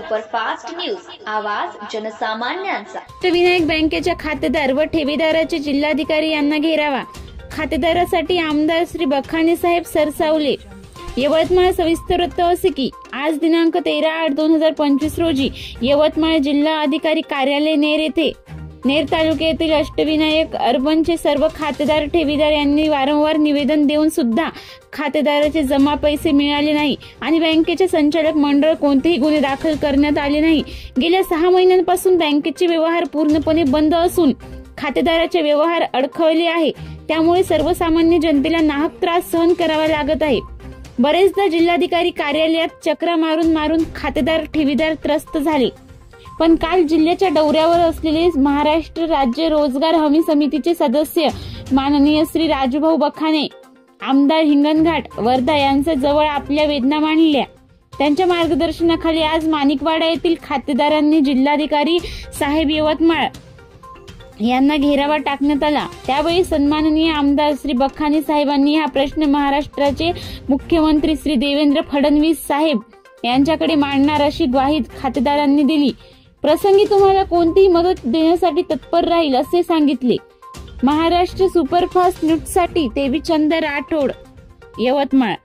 Superfast news, आवाज जनसामान्यांचा। अष्टविनायक बँकेच्या खातेदार व ठेवीदाराचे जिल्हाधिकारी यांना घेरावा। खातेदारासाठी आमदार श्री बखाने साहेब सरसावले। यवतमाळ। सविस्तर वृत्त असे की आज दिनांक 13/8/2025 रोजी यवतमाळ जिल्हा अधिकारी कार्यालय नेर येथे नेर तालुक्यातील अष्टविनायक अर्बनचे सर्व खातेदार ठेवीदार यांनी वारंवार निवेदन देऊन सुद्धा खातेदाराचे जमा पैसे मिळाले नाही आणि बँकेचे संचालक मंडळ कोणतेही गुन्हे दाखल करण्यात आले नाही। गेल्या 6 महिन्यांपासून बँकेचे व्यवहार पूर्णपणे बंद असून खातेदाराचे व्यवहार अडखळले आहे। त्यामुळे सर्वसामान्य जनतेला नाहक त्रास सहन करावा लागत आहे। बरेचदा जिल्हाधिकारी कार्यालयात चक्रा मारून खातेदार ठेवीदार त्रस्त झाले। पण काल जिल्ह्याच्या दौऱ्यावर असलेले महाराष्ट्र राज्य रोजगार हमी समितीचे सदस्य माननीय श्री राजूभाऊ बखाने, आमदार हिंगणघाट वर्धा यांच्या जवळ आपल्या वेदना मांडल्या। त्यांच्या मार्गदर्शनाखाली आज माणिकवाडा येथील खातेदारांनी जिल्हाधिकारी साहेब यवतमाळ यांना घेरावा टाकण्यात आला। त्यावेळी सन्माननीय आमदार श्री बखाने साहेबांनी हा प्रश्न महाराष्ट्राचे मुख्यमंत्री श्री देवेंद्र फडणवीस साहेब यांच्याकडे मांडणार अशी ग्वाही खातेदारांनी दिली। प्रसंगी तुम्हाला कोणतीही मदत देण्यासाठी तत्पर राहील असे सांगितले। महाराष्ट्र सुपरफास्ट न्यूजसाठी देवीचंद राठोड, यवतमाळ।